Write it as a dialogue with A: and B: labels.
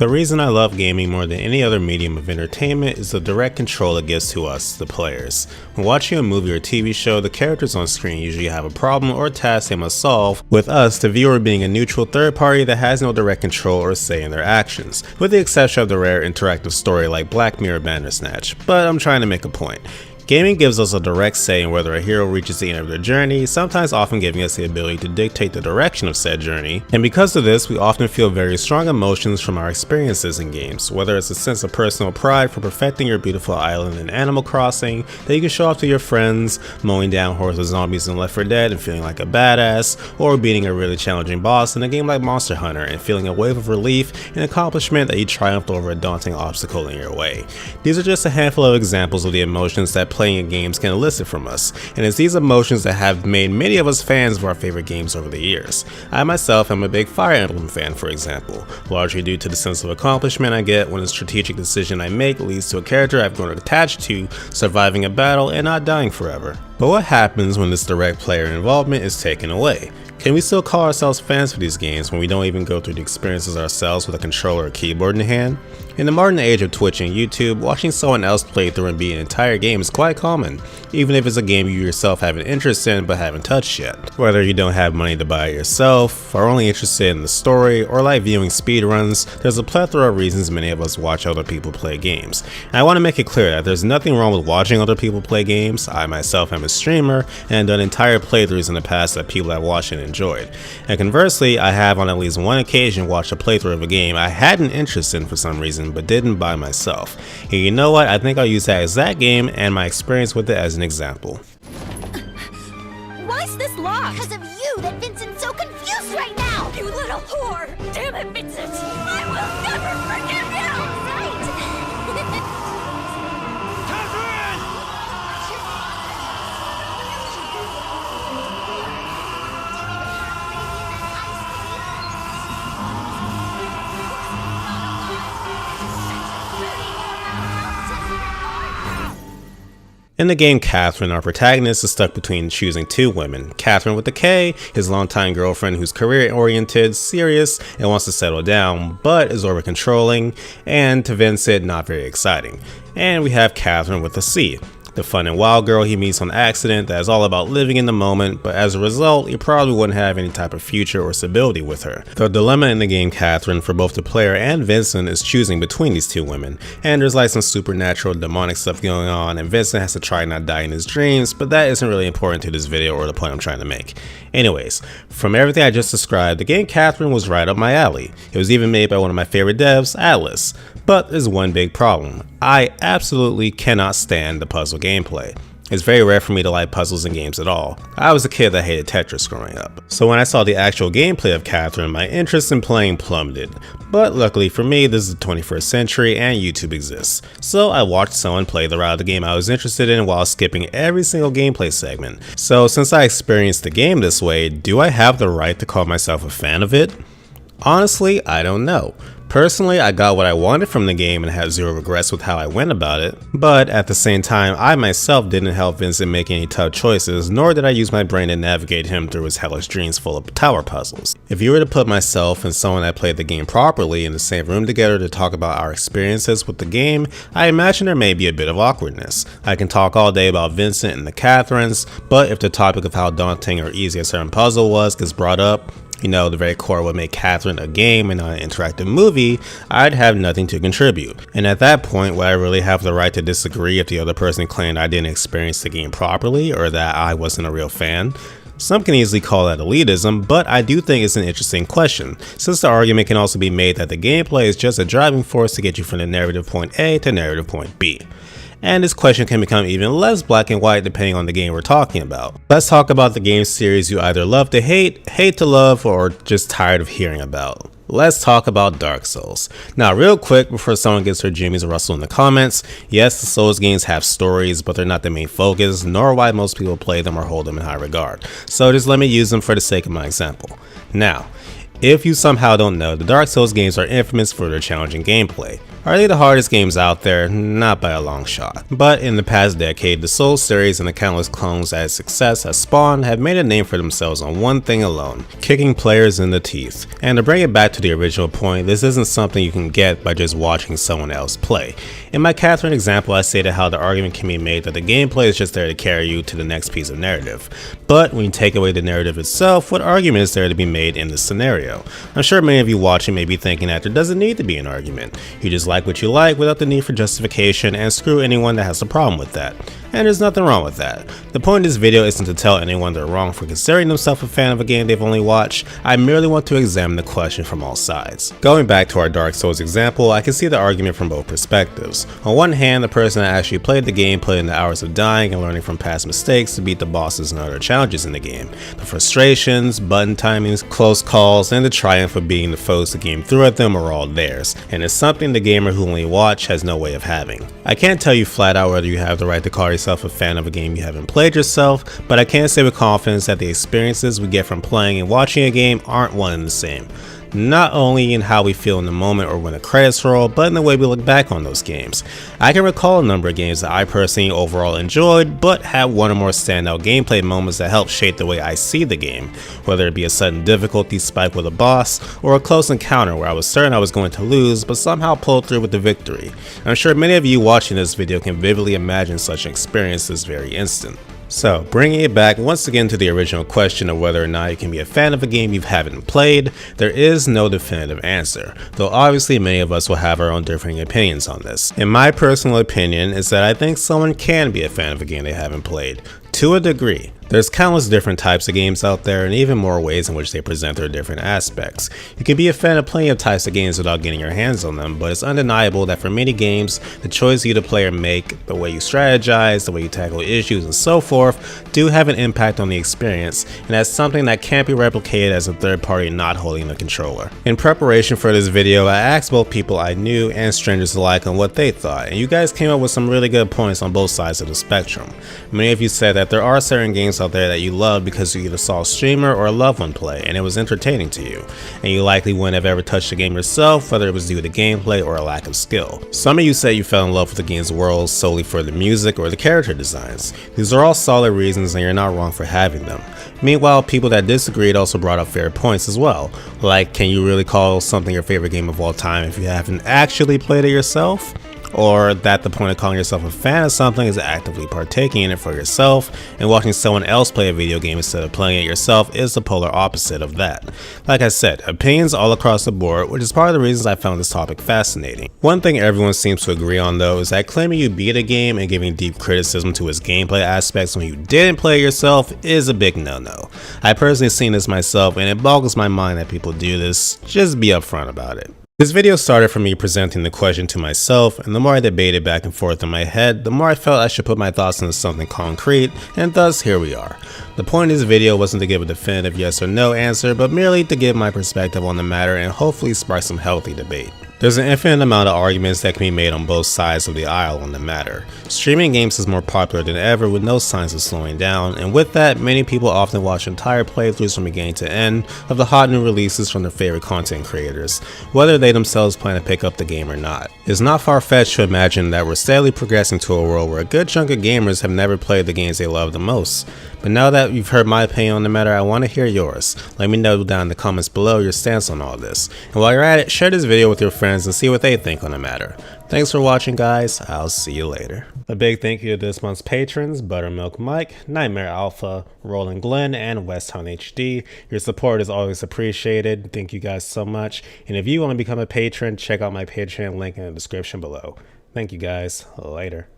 A: The reason I love gaming more than any other medium of entertainment is the direct control it gives to us, the players. When watching a movie or TV show, the characters on screen usually have a problem or task they must solve, with us, the viewer, being a neutral third party that has no direct control or say in their actions, with the exception of the rare interactive story like Black Mirror Bandersnatch. But I'm trying to make a point. Gaming gives us a direct say in whether a hero reaches the end of their journey, sometimes often giving us the ability to dictate the direction of said journey, and because of this, we often feel very strong emotions from our experiences in games, whether it's a sense of personal pride for perfecting your beautiful island in Animal Crossing that you can show off to your friends, mowing down hordes of zombies in Left 4 Dead and feeling like a badass, or beating a really challenging boss in a game like Monster Hunter and feeling a wave of relief and accomplishment that you triumphed over a daunting obstacle in your way. These are just a handful of examples of the emotions that playing in games can elicit from us, and it's these emotions that have made many of us fans of our favorite games over the years. I myself am a big Fire Emblem fan, for example, largely due to the sense of accomplishment I get when a strategic decision I make leads to a character I've grown attached to surviving a battle and not dying forever. But what happens when this direct player involvement is taken away? Can we still call ourselves fans for these games when we don't even go through the experiences ourselves with a controller or keyboard in hand? In the modern age of Twitch and YouTube, watching someone else play through and beat an entire game is quite common, even if it's a game you yourself have an interest in but haven't touched yet. Whether you don't have money to buy it yourself, are only interested in the story, or like viewing speedruns, there's a plethora of reasons many of us watch other people play games. And I want to make it clear that there's nothing wrong with watching other people play games. I myself am a streamer and done entire playthroughs in the past that people have watched and enjoyed. And conversely, I have on at least one occasion watched a playthrough of a game I had an interest in for some reason but didn't buy myself. And you know what, I think I'll use that exact game and my experience with it as an example.
B: Why's this locked? Because of you that Vincent's so confused right now! You little whore! Damn it, Vincent! I will never forgive you!
A: In the game Catherine, our protagonist is stuck between choosing two women. Catherine with a K, his longtime girlfriend who's career-oriented, serious, and wants to settle down, but is over-controlling, and to Vincent, not very exciting. And we have Catherine with a C, the fun and wild girl he meets on accident that is all about living in the moment, but as a result, he probably wouldn't have any type of future or stability with her. The dilemma in the game Catherine for both the player and Vincent is choosing between these two women, and there's like some supernatural demonic stuff going on, and Vincent has to try not die in his dreams, but that isn't really important to this video or the point I'm trying to make. Anyways, from everything I just described, the game Catherine was right up my alley. It was even made by one of my favorite devs, Atlas. But there's one big problem. I absolutely cannot stand the puzzle gameplay. It's very rare for me to like puzzles in games at all. I was a kid that hated Tetris growing up. So when I saw the actual gameplay of Catherine, my interest in playing plummeted. But luckily for me, this is the 21st century and YouTube exists. So I watched someone play the route of the game I was interested in while skipping every single gameplay segment. So since I experienced the game this way, do I have the right to call myself a fan of it? Honestly, I don't know. Personally, I got what I wanted from the game and had zero regrets with how I went about it, but at the same time, I myself didn't help Vincent make any tough choices, nor did I use my brain to navigate him through his hellish dreams full of tower puzzles. If you were to put myself and someone that played the game properly in the same room together to talk about our experiences with the game, I imagine there may be a bit of awkwardness. I can talk all day about Vincent and the Catherines, but if the topic of how daunting or easy a certain puzzle was gets brought up, you know, the very core would make Catherine a game and not an interactive movie, I'd have nothing to contribute. And at that point, would I really have the right to disagree if the other person claimed I didn't experience the game properly or that I wasn't a real fan? Some can easily call that elitism, but I do think it's an interesting question, since the argument can also be made that the gameplay is just a driving force to get you from the narrative point A to narrative point B. And this question can become even less black and white depending on the game we're talking about. Let's talk about the game series you either love to hate, hate to love, or just tired of hearing about. Let's talk about Dark Souls. Now real quick before someone gets their jimmies rustle in the comments, yes, the Souls games have stories, but they're not the main focus, nor why most people play them or hold them in high regard. So just let me use them for the sake of my example. Now, if you somehow don't know, the Dark Souls games are infamous for their challenging gameplay. Are they the hardest games out there? Not by a long shot. But in the past decade, the Souls series and the countless clones that its success has spawned have made a name for themselves on one thing alone: kicking players in the teeth. And to bring it back to the original point, this isn't something you can get by just watching someone else play. In my Catherine example, I stated how the argument can be made that the gameplay is just there to carry you to the next piece of narrative. But when you take away the narrative itself, what argument is there to be made in this scenario? I'm sure many of you watching may be thinking that there doesn't need to be an argument. You just like what you like without the need for justification, and screw anyone that has a problem with that. And there's nothing wrong with that. The point of this video isn't to tell anyone they're wrong for considering themselves a fan of a game they've only watched. I merely want to examine the question from all sides. Going back to our Dark Souls example, I can see the argument from both perspectives. On one hand, the person that actually played the game put in the hours of dying and learning from past mistakes to beat the bosses and other challenges in the game. The frustrations, button timings, close calls, and the triumph of beating the foes the game threw at them are all theirs, and it's something the gamer who only watch has no way of having. I can't tell you flat out whether you have the right to call yourself a fan of a game you haven't played yourself, but I can say with confidence that the experiences we get from playing and watching a game aren't one and the same. Not only in how we feel in the moment or when the credits roll, but in the way we look back on those games. I can recall a number of games that I personally overall enjoyed, but had one or more standout gameplay moments that helped shape the way I see the game, whether it be a sudden difficulty spike with a boss, or a close encounter where I was certain I was going to lose, but somehow pulled through with the victory. I'm sure many of you watching this video can vividly imagine such an experience this very instant. So, bringing it back once again to the original question of whether or not you can be a fan of a game you haven't played, there is no definitive answer, though obviously many of us will have our own differing opinions on this. In my personal opinion is that I think someone can be a fan of a game they haven't played, to a degree. There's countless different types of games out there and even more ways in which they present their different aspects. You can be a fan of plenty of types of games without getting your hands on them, but it's undeniable that for many games, the choice you the player make, the way you strategize, the way you tackle issues and so forth, do have an impact on the experience, and that's something that can't be replicated as a third party not holding the controller. In preparation for this video, I asked both people I knew and strangers alike on what they thought, and you guys came up with some really good points on both sides of the spectrum. Many of you said that there are certain games out there that you love because you either saw a streamer or a loved one play and it was entertaining to you, and you likely wouldn't have ever touched the game yourself, whether it was due to gameplay or a lack of skill. Some of you say you fell in love with the game's world solely for the music or the character designs. These are all solid reasons and you're not wrong for having them. Meanwhile, people that disagreed also brought up fair points as well, like can you really call something your favorite game of all time if you haven't actually played it yourself? Or that the point of calling yourself a fan of something is actively partaking in it for yourself, and watching someone else play a video game instead of playing it yourself is the polar opposite of that. Like I said, opinions all across the board, which is part of the reasons I found this topic fascinating. One thing everyone seems to agree on though is that claiming you beat a game and giving deep criticism to its gameplay aspects when you didn't play it yourself is a big no-no. I personally seen this myself and it boggles my mind that people do this. Just be upfront about it. This video started from me presenting the question to myself, and the more I debated back and forth in my head, the more I felt I should put my thoughts into something concrete, and thus here we are. The point of this video wasn't to give a definitive yes or no answer, but merely to give my perspective on the matter and hopefully spark some healthy debate. There's an infinite amount of arguments that can be made on both sides of the aisle on the matter. Streaming games is more popular than ever with no signs of slowing down, and with that, many people often watch entire playthroughs from beginning to end of the hot new releases from their favorite content creators, whether they themselves plan to pick up the game or not. It's not far-fetched to imagine that we're steadily progressing to a world where a good chunk of gamers have never played the games they love the most. But now that you've heard my opinion on the matter, I want to hear yours. Let me know down in the comments below your stance on all this. And while you're at it, share this video with your friends and see what they think on the matter. Thanks for watching, guys. I'll see you later. A big thank you to this month's patrons: Buttermilk Mike, Nightmare Alpha, Roland Glenn, and Westtown HD. Your support is always appreciated. Thank you guys so much. And if you want to become a patron, check out my Patreon link in the description below. Thank you guys. Later.